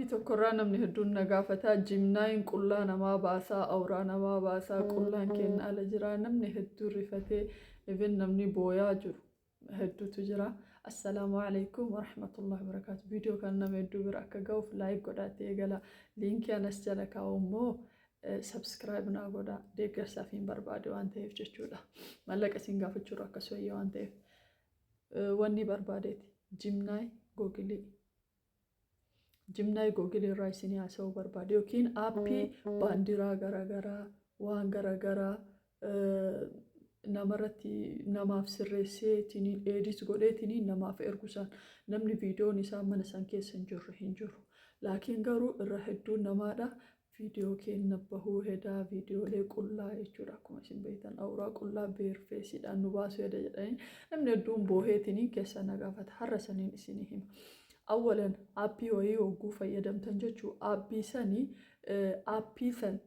aappii tokkorraa namni hedduun na gaafata. Jimnaayin qullaa namaa baasaa, awuraa namaa baasaa, qullaan keenya ala jira. Namni hedduun rifatee even namni booyaa jiru hedduutu jira. Assalaamu alaykum wa rahmatullahi wa barakaatu. Viidiyoo kan nama hedduu bira akka ga'uuf laayik godhaatee eegala. Liinkii anas jala kaa'u immoo subscribe naa godhaa. Deeggarsaaf hin barbaade waan ta'eef jechuudha. Mallaqa isin gaafachuudha akka soyyaa waan ta'eef. Wanni barbaadeeti. Jimnaay googilii. Jimnaay googilii irraa isin haasa'uu barbaade yookiin aappii baandiraa garaagaraa waan garaagaraa namarratti namaaf sirreessee ittiin edit godheetiin namaaf ergusan namni viidiyoon isaa mana san keessa hin jiru. Laakiin garuu irra hedduun namaadha. Viidiyoo keenya bahuu hedaa viidiyoolee qullaa jechuudha. Akkuma isin beektan awuraa qullaa beerfeesiidhaan nu baasuu heda jedhanii namni hedduun booheetiin keessa na gaafata. Har'a saniin isinii hima. Awwalan aappii wayii hogguu fayyadamtan jechuun aappii san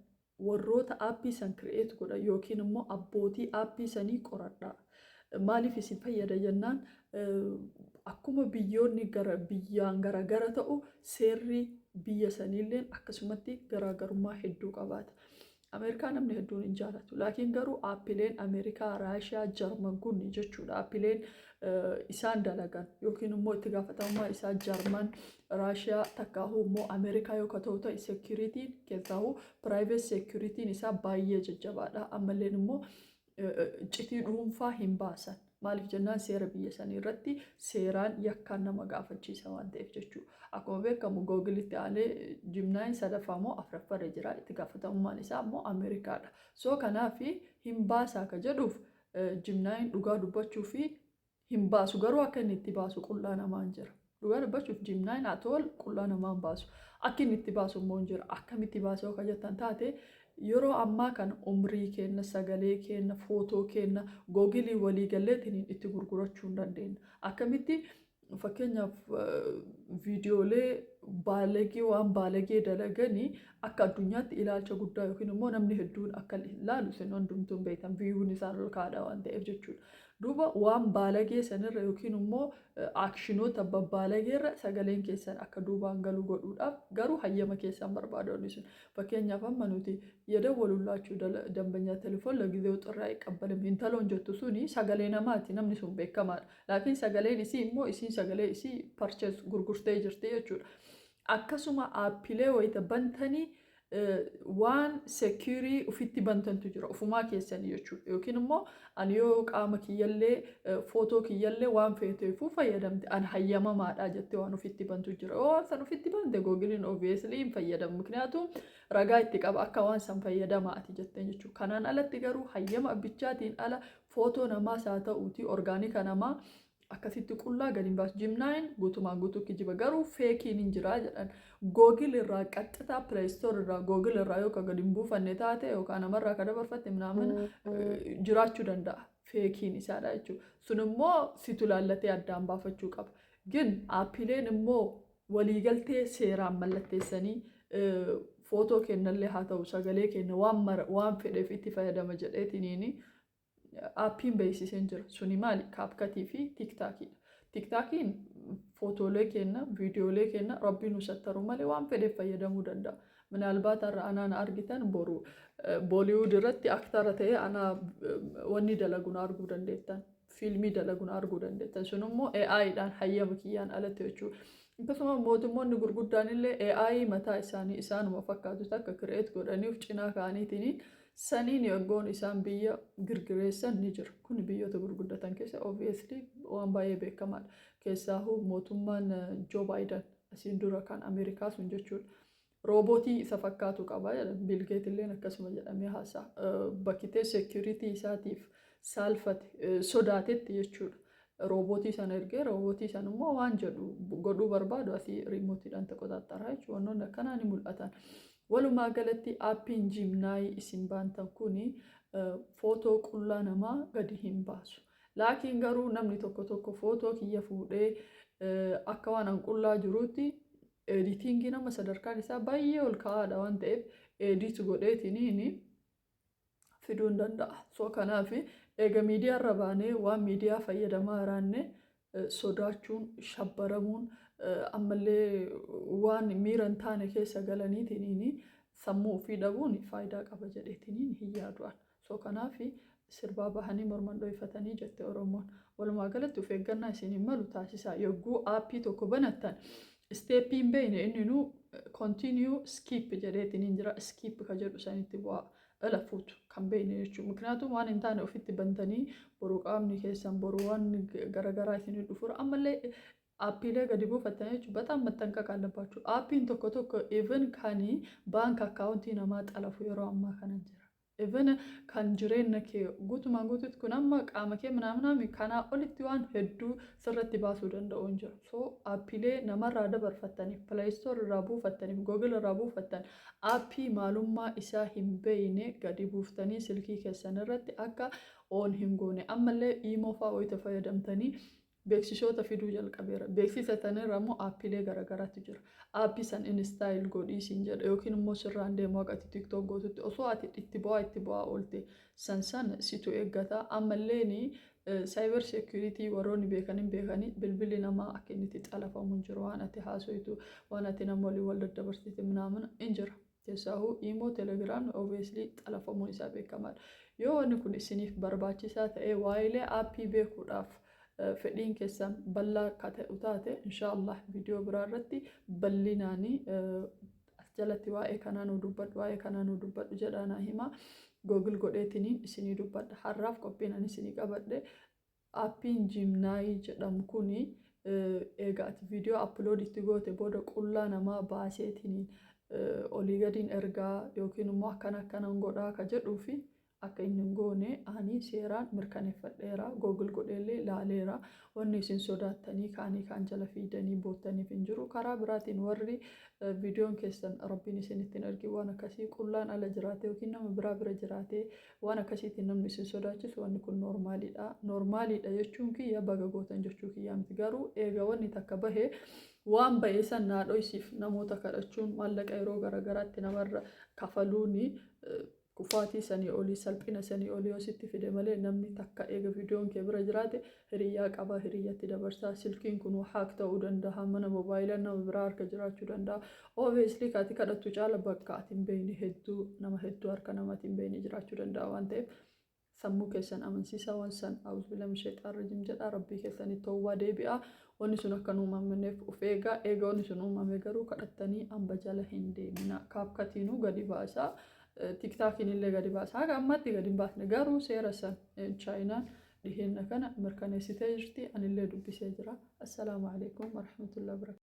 warroota aappii san kireet godha yookiin immoo abbootii aappii sanii qoradhaa. Maaliif isin fayyada jennaan akkuma biyyoonni biyyaan garagara ta'u seerri biyya saniilleen akkasumatti garaagarummaa hedduu qabaata. Ameerikaa namni hedduun hin jaalatu. Laakiin garuu aappileen Ameerikaa, Raashiyaa, Jarman kunni jechuudha. Aappileen isaan dalagan yookiin immoo itti gaafatamummaa isaa Jarman, Raashiyaa takkaahuu immoo Ameerikaa yoo ta'u ta'e security'n keessaahuu private security'n isaa baay'ee jajjabaadha. Ammalleen immoo citii dhuunfaa hin baasan. Maaliif jennaan seera biyya sanii irratti seeraan yakkaan nama gaafachiisa waan ta'eef jechuudha. Akkuma beekamu googilitti aanee Jimnaayin sadaffaa moo afuraffaarra jira. Itti gaafatamummaan isaa immoo Ameerikaadha. So kanaaf hin baasaa akka jedhuuf Jimnaayin dhugaa dubbachuu fi hin baasu garuu akka inni itti baasu qullaa namaan jira. Dhugaa dubbachuuf Jimnaayin atool qullaa namaan baasu. Akka inni itti baasu immoo hin jira. Akkamitti baasuu akka jettan taate yeroo ammaa kana umrii keenya, sagalee keenya, footoo keenya googilii walii galleetiin itti gurgurachuu hin dandeenya. Akkamitti fakkeenyaaf viidiyoolee baalagee waan baalagee dalaganii akka addunyaatti ilaalcha guddaa yookiin immoo namni hedduun akka ilaalu isin hundumtuun beektan viiyuun isaan ol kaadha waan ta'eef jechuudha. Duuba waan baalagee sanirra yookiin immoo aakshinoota babbaalageerra sagaleen keessan akka duubaan galu godhuudhaaf garuu hayyama keessan barbaadonni sun. Fakkeenyaaf amma nuti yedawwalullaachuu dambanyaa telefoon lagizee xirraa qabbalame intaloon jettu suni sagalee namaati namni sun beekamaadha. Laakiin sagaleen isii immoo isiin sagalee isii parchees gurgurtee jirti jechuudha. Akkasuma aappilee wayita bantanii waan securii ufitti bantantu jira ufumaa keessanii jechuudha. Yookiin immoo ani yoo qaama kiyyallee footoo kiyyallee waan feeteefuu fayyadamte ani hayyamamaadha jettee waan ufitti bantu jira. Waan san ufitti bante googiliin obviously hin fayyadamu. ምክንያቱም ragaa itti qaba akka waan san fayyadamaati jettee jechuudha. Kanaan alatti garuu hayyama abbichaatiin ala footoo namaas haa ta'uuti orgaanika namaa akkasitti qullaa gadi hin baasu. Jimnaayin guutumaan guutuu kijiba garuu feekiin hin jiraa jedhan. Googil irraa qaxxitaa pileestoor irraa googil irraa yoo gadi hin buufanne taate yookaan namarraa ka dabarfatte minaamin jiraachuu danda'a. Feekiin isaadha jechuudha. Sun immoo situ laallatee addaan baafachuu qaba. Gin aappileen immoo waliigaltee seeraan mallatteessanii footoo kennallee haa ta'u sagalee kenna waan fedheef itti fayyadama jedheetiniini aappiin beeksiseen jira. Suni maali? Kaapkatii fi tiktaakiidha. Tiktaakiin footoolee kenna, viidiyoolee kenna, rabbiin nusattaru malee waan fedheef fayyadamuu danda'a. Minaalbaat har'a anaan argitan boru Booliwuud irratti aktara ta'ee anaa wanni dalaguun arguu dandeettan. Fiilmii dalaguun arguu dandeettan. Sun immoo AI'dhaan hayyama kiyyaan alatti jechuudha. Akkasuma mootummoonni gurguddaan illee AI mataa isaanii isaanuma fakkaatu takka kireet godhaniif cinaa kaaniitiin saniin yoggoon isaan biyya girgireessan ni jira. Kun biyyoota gurguddatan keessa obviously waan baay'ee beekamaadha. Keessaahuu mootummaan Joo Baayiden asiin dura kan Ameerikaa sun jechuudha. Roobootii isa fakkaatu qaba. Biilgeet illee akkasuma jedhamee haasa'a. Bakkitee security isaatiif saalfate sodaatetti jechuudha. Roobootii sana ergee roobootii sana immoo waan jedhu godhuu barbaadu asii riimootiidhaan taphatattara jechuudha. Wantoonni akkanaa ni mul'atan. Walumaa galatti aappiin Jimnaayi isin baantan kuni footoo qullaa namaa gadi hin baasu. Laakiin garuu namni tokko footoo kiyya fuudhee akka waan an qullaa jiruutti editingii nama sadarkaan isaa baay'ee ol ka'aadha waan ta'eef edit godheetiniini fiduu hin danda'a. So kanaaf eega miidiyaa irra baanee waan miidiyaa fayyadamaa jiraanne sodaachuun, shabbaramuun, ammallee waan miira hin taane keessa galaniitiin sammuu ofii dhabuun faayidaa qaba jedheetiin hin yaadu'an. So kanaaf sirbaa bahanii morman dho'ifatanii jette Oromoon. Walumaa galatti of eeggannaa isin malu taasisaa. Yogguu aappii tokko banattan isteeppiin beeyne inni nu continue skip jedheetiin jira. Skip ka jedhu sanitti bu'aa ala fuutu kan beeyne jechuudha. Miknyaatuun waan hin taane ofitti bantanii boruu qaamni keessan boruu waan garagaraa isin dhufura. Ammallee aappiilee gadi buufattan jechuudha. Baxaan maxxanqaqa qallabaachuu. Aappiin tokko tokko even kan baank akkaawuntii namaa xalafu yeroo ammaa kana jira. Even kan jireenya kee guutumaan guutuutti kun amma qaama kee minaaminaan kanaa olitti waan hedduu sirratti baasuu danda'u hin jiru. So aappiilee namarraa dabarfattaniif pileestoor irraa buufattaniif googil irraa buufattan aappii maalummaa isaa hin beeyne gadi buuftanii silkii keessan irratti akka oon hin goone ammallee iimoo fa'aa wayita fayyadamtanii beeksisoota fiduu jalqabeera. Beeksisa tanirra immoo aappiilee garagaraatu jira. Aappii san instaayil godhii siin jedha yookiin immoo sirraan deemuu akka tiktook gootutti osoo ati itti bu'aa oolte san situ eeggata. Ammallee saayibar seekuriitii warroonni beekanii bilbilli namaa akka inni itti xalafamu hin jiru. Waan ati haasoitu waan ati nama waliin wal daddabarsite minaamin hin jira. Keessaahu iimoo teelegiraam obviously xalafamuun isaa beekamaadha. Yoo wanni kun isiniif barbaachisaa ta'e waa'ee aappii beekuudhaaf fedhiin keessan bal'aa akka ta'u taate inshaallah viidiyoo biraa irratti bal'inaanii as jalatti waa'ee kanaa nu dubbadhu jedhaanaa himaa googil godheetiin isinii dubbadha. Har'aaf qophiin ani isinii qabadhe aappiin jiimnaayii jedhamu kuni egaa ati viidiyoo aplood itti goote booda qullaa namaa baaseetiin olii gadiin ergaa yookiin immoo akkanaan godhaa ka jedhuufi akka inni hin goone ani seeraan mirkaneeffadheera. Googil godheellee ilaaleera. Wanni isin sodaattanii kaan jala fiidanii boottaniif hin jiru. Karaa biraatiin warri viidiyoon keessan rabbiin isinitti hin argin waan akkasii qullaan ala jiraate yookiin nama biraa bira jiraate waan akkasiitiin namni isin sodaachisu wanni kun noormaaliidha. Noormaaliidha jechuun kiyya baga gootan jechuu kiyyaa miti. Garuu eega wanni takka bahee waan bahee san naadhoisiif namoota kadhachuun maallaqa yeroo garagaraatti namarra kafaluuni kufaatii sanii olii salphina sanii olii yoo sitti fide malee namni takka eega viidiyoon kee bira jiraate hiriyyaa qaba hiriyyatti dabarsaa. Silkiin kun haak ta'uu danda'a mana mobaayilaa nama biraa harka jiraachuu danda'a. Obviously kaati kadhattu caala bakka ati hin beekne hedduu nama hedduu harka namatti hin beekne jiraachuu danda'a waan ta'eef sammuu keessan amansiisaa waan san awuzbilam sheexaan rajim jedhaa rabbii keessanii tawwaa deebi'aa. Wanni sun akka uumamneef of eegaa. Eega wanni sun uumame garuu kadhattanii hamba jala hin deemina. Kaapkatiinuu gadi baasaa. Tiktaakiin illee gadi baasaa. Haga ammatti gadi hin baasne garuu seera san chaayinaan dhiheenya kana mirkaneessitee jirti. Anillee dubbisee jira. Assalaamu alaikum warahmatullahi wabarakatuh.